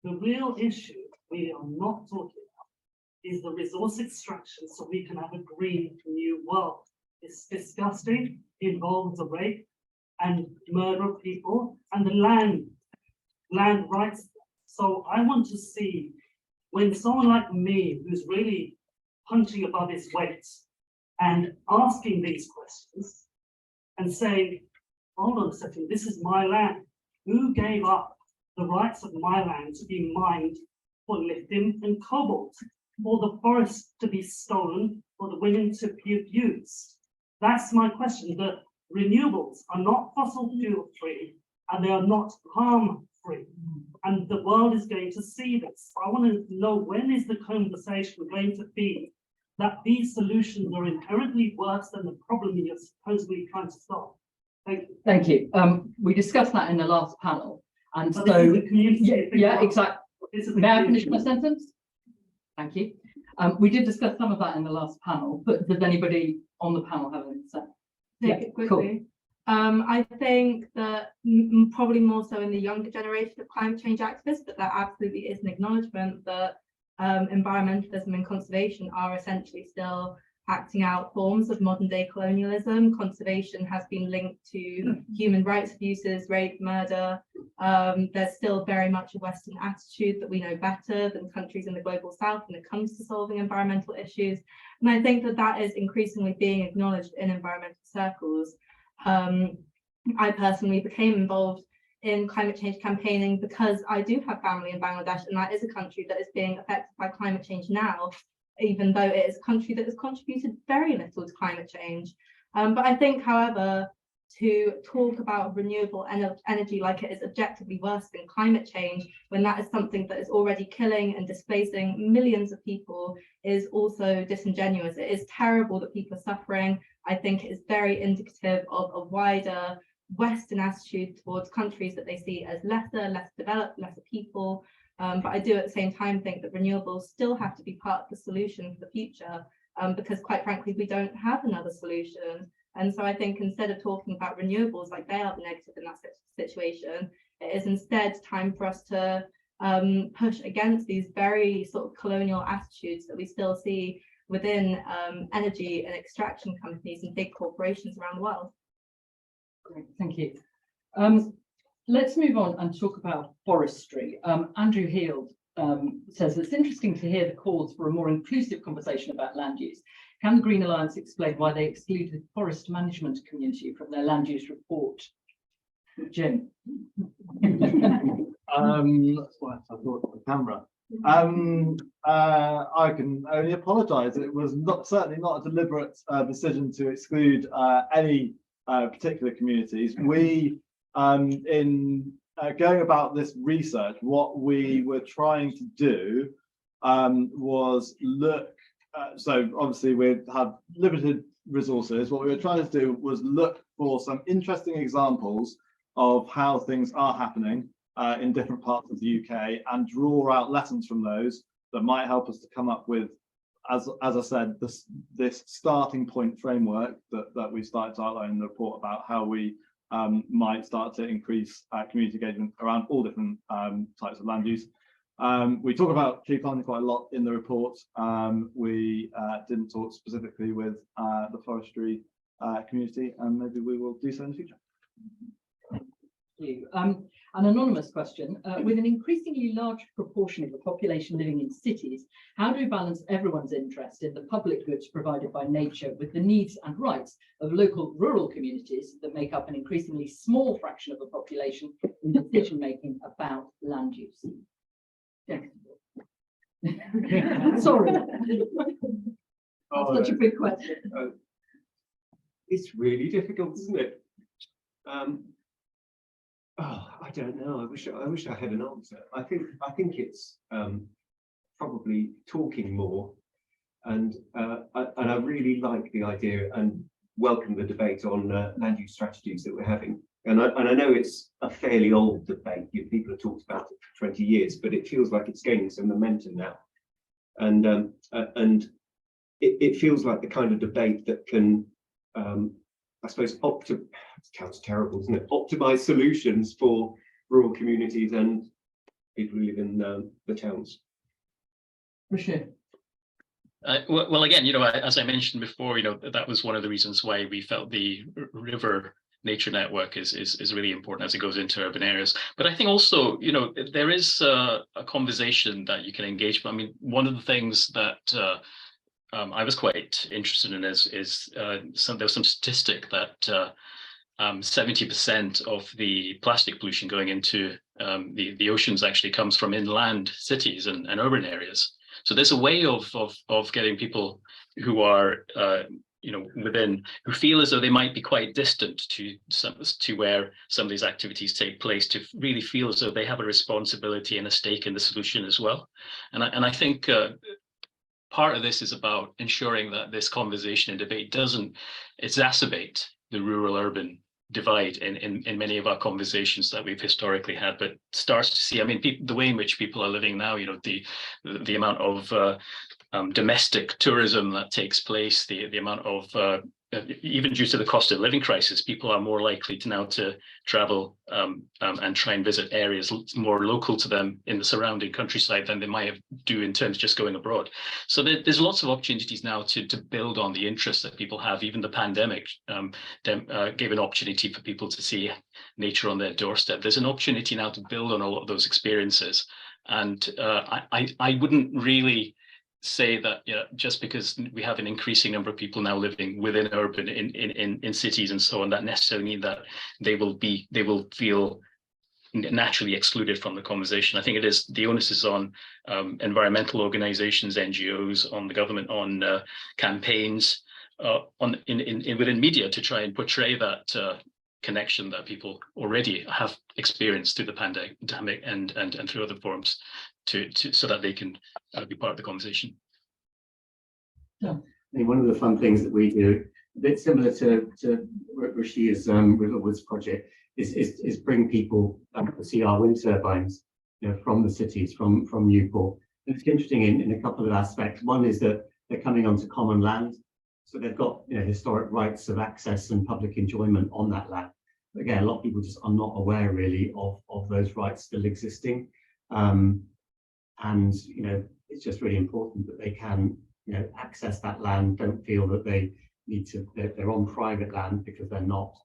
The real issue we are not talking about is the resource extraction so we can have a green new world. It's disgusting, involves the rape and murder of people and the land rights. So I want to see when someone like me, who's really punching above his weight and asking these questions and saying, hold on a second, this is my land. Who gave up the rights of my land to be mined for lithium and cobalt, for the forest to be stolen, for the women to be abused? That's my question. The renewables are not fossil fuel free and they are not harm free. And the world is going to see this. I want to know, when is the conversation going to be that these solutions are inherently worse than the problem you're supposedly trying to solve? Thank you. Thank you. We discussed that in the last panel. And But so, this is the community thing. yeah, exactly. This is the May I community finish my sentence? Thank you. We did discuss some of that in the last panel, but does anybody on the panel have anything to say? Take Yeah, it quickly. I think that probably more so in the younger generation of climate change activists, but that absolutely is an acknowledgement that environmentalism and conservation are essentially still acting out forms of modern day colonialism. Conservation has been linked to human rights abuses, rape, murder. There's still very much a Western attitude that we know better than countries in the global south when it comes to solving environmental issues. And I think that that is increasingly being acknowledged in environmental circles. I personally became involved in climate change campaigning because I do have family in Bangladesh, and that is a country that is being affected by climate change now, even though it is a country that has contributed very little to climate change. But I think, however, to talk about renewable energy like it is objectively worse than climate change, when that is something that is already killing and displacing millions of people, is also disingenuous. It is terrible that people are suffering. I think it is very indicative of a wider Western attitude towards countries that they see as less developed, lesser people. But I do at the same time think that renewables still have to be part of the solution for the future, because quite frankly, we don't have another solution. And so I think instead of talking about renewables like they are the negative in that situation, it is instead time for us to push against these very sort of colonial attitudes that we still see within energy and extraction companies and big corporations around the world. Great, thank you. Let's move on and talk about forestry. Andrew Heald says it's interesting to hear the calls for a more inclusive conversation about land use. Can the Green Alliance explain why they excluded the forest management community from their land use report? Jim. That's why I thought of the camera. I can only apologise. It was certainly not a deliberate decision to exclude any particular communities. We, in going about this research, what we were trying to do was look. So obviously we had limited resources. What we were trying to do was look for some interesting examples of how things are happening in different parts of the UK and draw out lessons from those that might help us to come up with, as I said, this starting point framework that we started to outline in the report about how we might start to increase community engagement around all different types of land use. We talk about tree planting quite a lot in the report. We didn't talk specifically with the forestry community, and maybe we will do so in the future. Thank you. An anonymous question. With an increasingly large proportion of the population living in cities, how do we balance everyone's interest in the public goods provided by nature with the needs and rights of local rural communities that make up an increasingly small fraction of the population in decision making about land use? Yeah. Sorry. That's such a big question. It's really difficult, isn't it? I don't know. I wish I had an answer. I think it's probably talking more, and I really like the idea and welcome the debate on land use strategies that we're having. And I know it's a fairly old debate. People have talked about it for 20 years, but it feels like it's gaining some momentum now. And it feels like the kind of debate that can, I suppose, sounds terrible, isn't it? Optimize solutions for rural communities and people who live in the towns. For sure. Well, again, as I mentioned before, that was one of the reasons why we felt the river nature network is really important as it goes into urban areas. But I think also, there is a conversation that you can engage. I mean, one of the things that I was quite interested in is there's some statistic that 70% of the plastic pollution going into the oceans actually comes from inland cities and urban areas. So there's a way of getting people who are within, who feel as though they might be quite distant to where some of these activities take place, to really feel as though they have a responsibility and a stake in the solution as well. And I think part of this is about ensuring that this conversation and debate doesn't exacerbate the rural-urban divide in many of our conversations that we've historically had, but starts to see, I mean, the way in which people are living now, the amount of domestic tourism that takes place, the amount of even due to the cost of living crisis, people are more likely to travel and try and visit areas more local to them in the surrounding countryside than they might have do in terms of just going abroad. So there's lots of opportunities now to build on the interest that people have. Even the pandemic gave an opportunity for people to see nature on their doorstep. There's an opportunity now to build on a lot of those experiences. And I wouldn't really say that just because we have an increasing number of people now living within urban in cities and so on, that necessarily mean that they will feel naturally excluded from the conversation. I think the onus is on environmental organizations, NGOs, on the government, on campaigns, within media, to try and portray that connection that people already have experienced through the pandemic and through other forms, so that they can be part of the conversation. I think one of the fun things that we do, a bit similar to Rashia's Riverwoods project, is bring people to see our wind turbines, from the cities, from Newport. And it's interesting in a couple of aspects. One is that they're coming onto common land, so they've got historic rights of access and public enjoyment on that land. But again, a lot of people just are not aware really of those rights still existing. And it's just really important that they can access that land, don't feel that they need to, they're on private land, because they're not.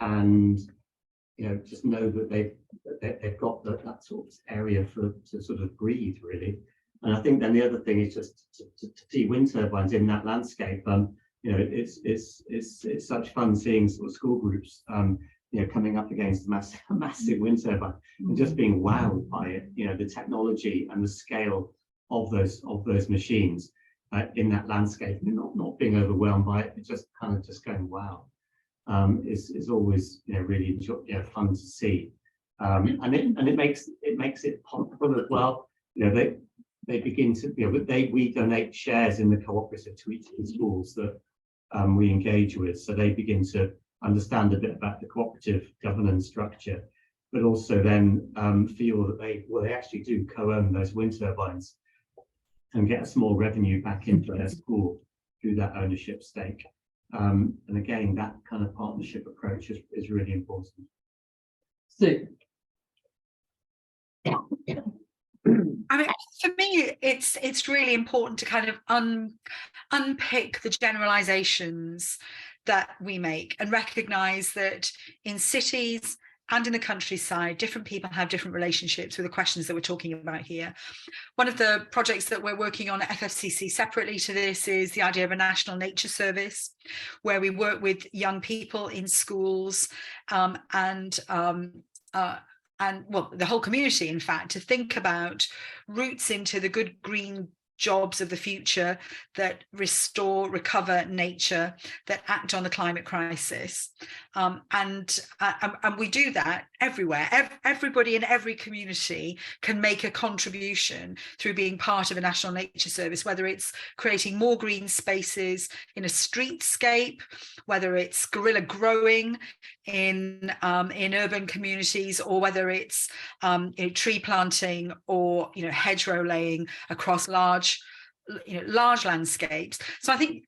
And just know that they've got that sort of area to sort of breathe, really. And I think then the other thing is just to see wind turbines in that landscape. It's such fun seeing sort of school groups coming up against a massive wind turbine and just being wowed by it, the technology and the scale of those machines in that landscape, and not being overwhelmed by it, just kind of just going wow. Is always really fun to see, and it makes it possible as well. They begin to we donate shares in the cooperative to each of the schools that we engage with, so they begin to understand a bit about the cooperative governance structure, but also then feel that they actually do co-own those wind turbines and get a small revenue back into their school through that ownership stake. And again, that kind of partnership approach is really important. Sue. I mean, for me, it's really important to kind of unpick the generalizations that we make and recognize that in cities and in the countryside, different people have different relationships with the questions that we're talking about here. One of the projects that we're working on at FFCC separately to this is the idea of a national nature service, where we work with young people in schools and the whole community, in fact, to think about routes into the good green jobs of the future that restore, recover nature, that act on the climate crisis. And we do that everywhere. Everybody in every community can make a contribution through being part of a national nature service, whether it's creating more green spaces in a streetscape, whether it's guerrilla growing in urban communities, or whether it's tree planting or hedgerow laying across large landscapes. So I think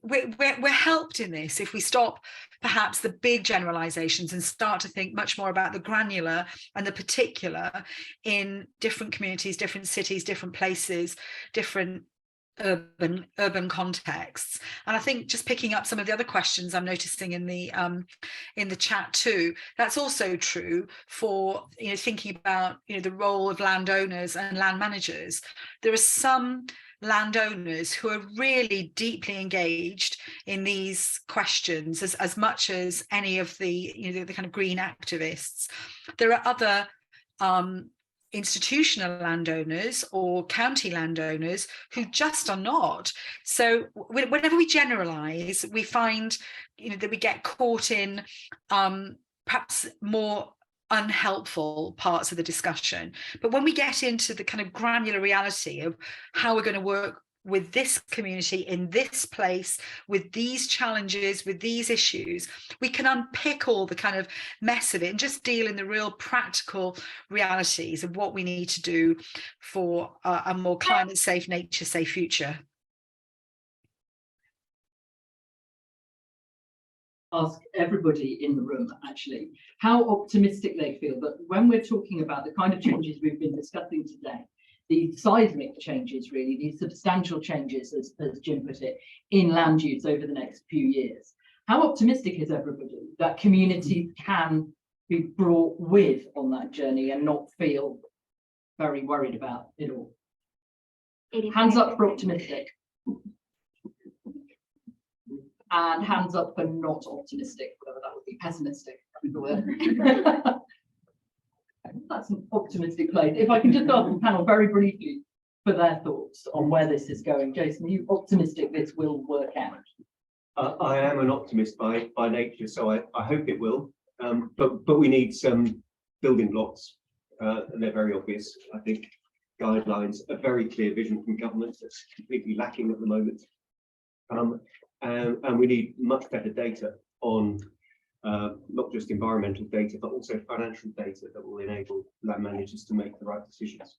we're helped in this if we stop perhaps the big generalizations and start to think much more about the granular and the particular in different communities, different cities, different places, different urban contexts. And I think just picking up some of the other questions I'm noticing in the chat too, that's also true for thinking about the role of landowners and land managers. There are some landowners who are really deeply engaged in these questions as much as any of the the kind of green activists. There are other institutional landowners or county landowners who just are not. So whenever we generalize, we find, you know, that we get caught in perhaps more unhelpful parts of the discussion. But when we get into the kind of granular reality of how we're going to work with this community in this place, with these challenges, with these issues, we can unpick all the kind of mess of it and just deal in the real practical realities of what we need to do for a more climate safe, nature safe future. Ask everybody in the room actually how optimistic they feel that when we're talking about the kind of changes we've been discussing today, the seismic changes, really, these substantial changes, as Jim put it, in land use over the next few years. How optimistic is everybody that communities can be brought with on that journey and not feel very worried about it all? Hands up for optimistic. And hands up for not optimistic, whatever that would be, pessimistic. That's an optimistic place. If I can just ask the panel very briefly for their thoughts on where this is going. Jason, are you optimistic this will work out? I am an optimist by nature, so I hope it will. But we need some building blocks, and they're very obvious. I think guidelines, a very clear vision from government that's completely lacking at the moment. And we need much better data on not just environmental data, but also financial data that will enable land managers to make the right decisions.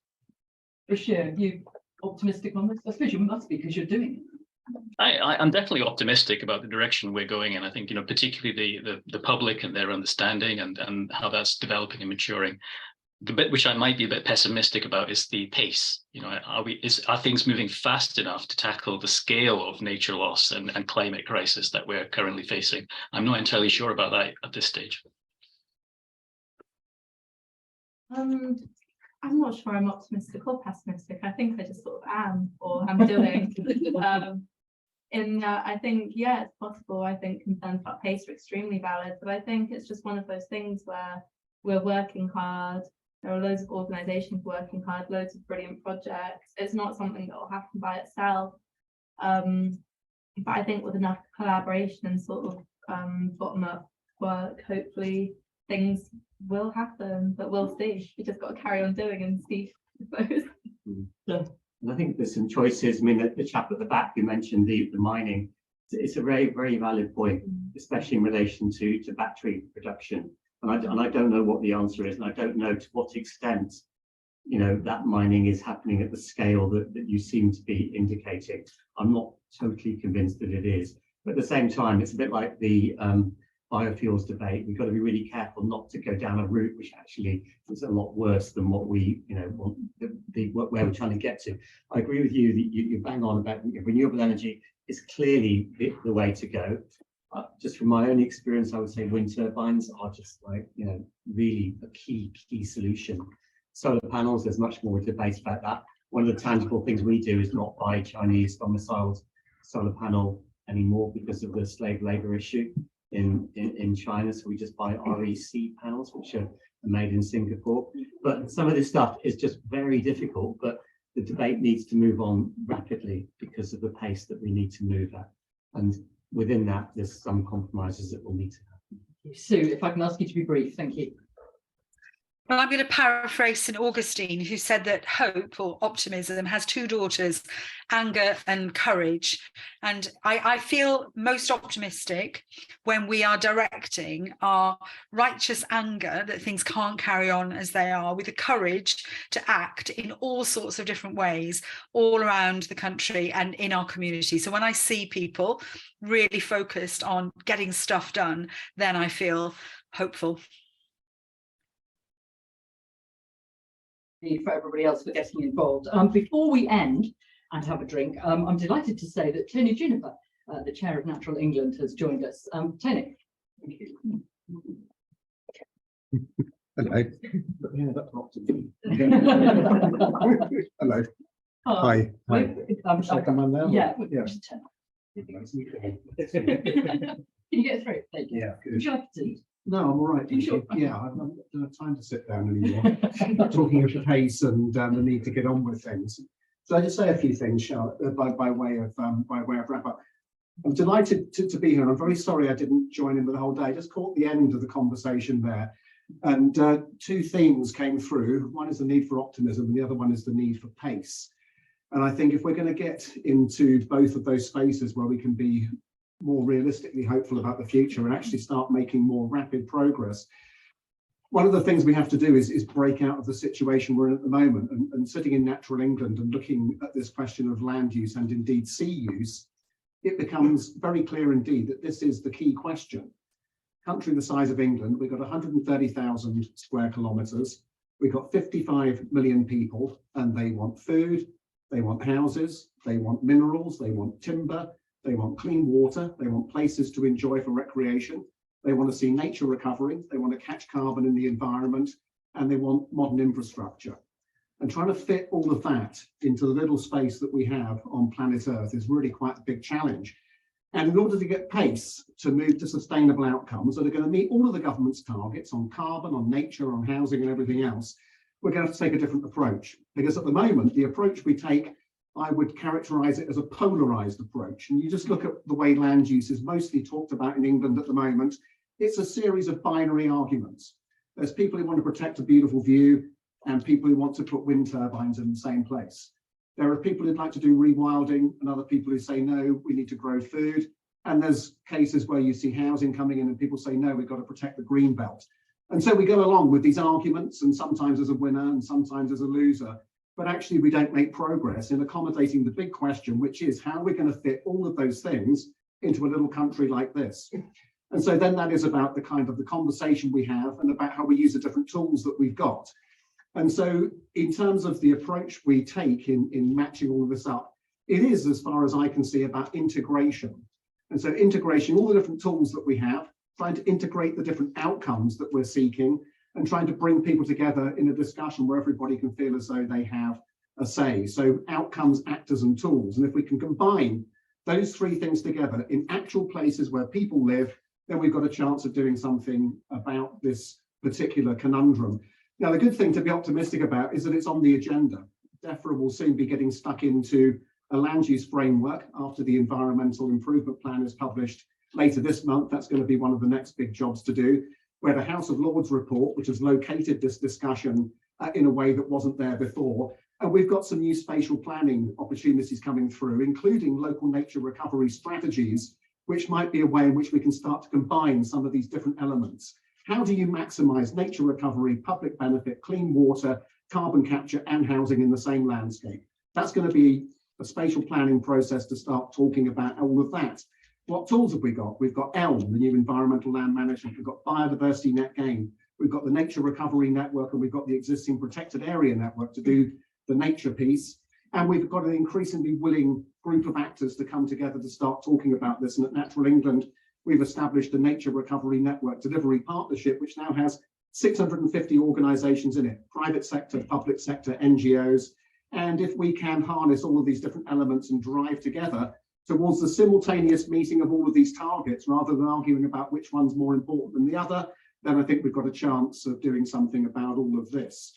Bashir, are you optimistic on this? I suppose you must be because you're doing it. I'm definitely optimistic about the direction we're going in. I think, you know, particularly the public and their understanding and how that's developing and maturing. The bit which I might be a bit pessimistic about is the pace. You know, are things moving fast enough to tackle the scale of nature loss and climate crisis that we're currently facing? I'm not entirely sure about that at this stage. I'm not sure I'm optimistic or pessimistic. I think I just sort of am, or I'm doing. I think, yeah, it's possible. I think concerns about pace are extremely valid, but I think it's just one of those things where we're working hard. There are loads of organisations working hard, loads of brilliant projects. It's not something that will happen by itself. But I think with enough collaboration and sort of bottom-up work, hopefully things will happen, but we'll see. We just got to carry on doing and see, I suppose. And I think there's some choices. I mean, the chap at the back who mentioned the mining, it's a very, very valid point, especially in relation to battery production. And I don't know what the answer is, and I don't know to what extent, you know, that mining is happening at the scale that you seem to be indicating. I'm not totally convinced that it is. But at the same time, it's a bit like the biofuels debate. We've got to be really careful not to go down a route which actually is a lot worse than what we, you know, want where we're trying to get to. I agree with you that you bang on about renewable energy is clearly the way to go. Just from my own experience, I would say wind turbines are just like, you know, really a key solution. Solar panels, there's much more debate about that. One of the tangible things we do is not buy Chinese domiciled solar panel anymore because of the slave labor issue in China. So we just buy REC panels, which are made in Singapore. But some of this stuff is just very difficult, but the debate needs to move on rapidly because of the pace that we need to move at. And within that, there's some compromises that will need to happen. Sue, if I can ask you to be brief, thank you. Well, I'm going to paraphrase St. Augustine, who said that hope or optimism has two daughters, anger and courage. And I feel most optimistic when we are directing our righteous anger that things can't carry on as they are, with the courage to act in all sorts of different ways all around the country and in our community. So when I see people really focused on getting stuff done, then I feel hopeful. For everybody else for getting involved. Before we end and have a drink, I'm delighted to say that Tony Juniper, the chair of Natural England, has joined us. Tony. Thank you. Hello. Yeah, that's not to me. Hello. Hi. Hi. Shall I come on now? Yeah. Yeah. Just turn. Can you get through? Thank you. Yeah. Good. Would you like to? No, I'm all right. Thank you. Yeah, I don't have time to sit down anymore. Talking of the pace and the need to get on with things. So I just say a few things, Charlotte, by way of wrap up. I'm delighted to be here. I'm very sorry I didn't join in with the whole day. I just caught the end of the conversation there. And two themes came through. One is the need for optimism, and the other one is the need for pace. And I think if we're going to get into both of those spaces where we can be more realistically hopeful about the future and actually start making more rapid progress, one of the things we have to do is break out of the situation we're in at the moment. And sitting in natural England and looking at this question of land use and indeed sea use, it becomes very clear indeed that this is the key question. Country the size of England, we've got 130,000 square kilometres, we've got 55 million people, and they want food, they want houses, they want minerals, they want timber, they want clean water, they want places to enjoy for recreation, they want to see nature recovering, they want to catch carbon in the environment, and they want modern infrastructure. And trying to fit all of that into the little space that we have on planet Earth is really quite a big challenge. And in order to get pace to move to sustainable outcomes that are going to meet all of the government's targets on carbon, on nature, on housing and everything else, we're going to have to take a different approach. Because at the moment, the approach we take, I would characterize it as a polarized approach. And you just look at the way land use is mostly talked about in England at the moment. It's a series of binary arguments. There's people who want to protect a beautiful view and people who want to put wind turbines in the same place. There are people who'd like to do rewilding and other people who say, no, we need to grow food. And there's cases where you see housing coming in and people say, no, we've got to protect the green belt. And so we go along with these arguments, and sometimes as a winner and sometimes as a loser. But actually we don't make progress in accommodating the big question, which is how are we going to fit all of those things into a little country like this? And so then that is about the kind of the conversation we have and about how we use the different tools that we've got. And so in terms of the approach we take in matching all of this up, it is, as far as I can see, about integration. And so integration, all the different tools that we have, trying to integrate the different outcomes that we're seeking and trying to bring people together in a discussion where everybody can feel as though they have a say. So outcomes, actors and tools. And if we can combine those three things together in actual places where people live, then we've got a chance of doing something about this particular conundrum. Now, the good thing to be optimistic about is that it's on the agenda. DEFRA will soon be getting stuck into a land use framework after the Environmental Improvement Plan is published later this month. That's going to be one of the next big jobs to do, where the House of Lords report, which has located this discussion in a way that wasn't there before. And we've got some new spatial planning opportunities coming through, including local nature recovery strategies, which might be a way in which we can start to combine some of these different elements. How do you maximize nature recovery, public benefit, clean water, carbon capture and housing in the same landscape? That's going to be a spatial planning process to start talking about all of that. What tools have we got? We've got ELM, the new environmental land management. We've got biodiversity net gain. We've got the nature recovery network, and we've got the existing protected area network to do the nature piece. And we've got an increasingly willing group of actors to come together to start talking about this. And at Natural England, we've established a Nature Recovery Network Delivery Partnership, which now has 650 organisations in it, private sector, public sector, NGOs. And if we can harness all of these different elements and drive together towards the simultaneous meeting of all of these targets, rather than arguing about which one's more important than the other, then I think we've got a chance of doing something about all of this.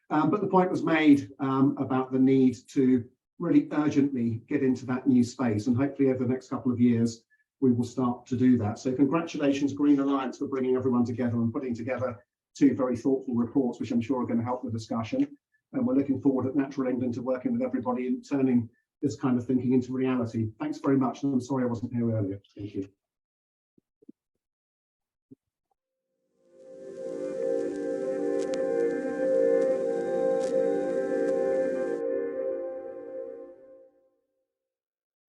But the point was made about the need to really urgently get into that new space, and hopefully over the next couple of years, we will start to do that. So congratulations, Green Alliance, for bringing everyone together and putting together two very thoughtful reports, which I'm sure are going to help the discussion. And we're looking forward at Natural England to working with everybody and turning this kind of thinking into reality. Thanks very much. And I'm sorry I wasn't here earlier. Thank you.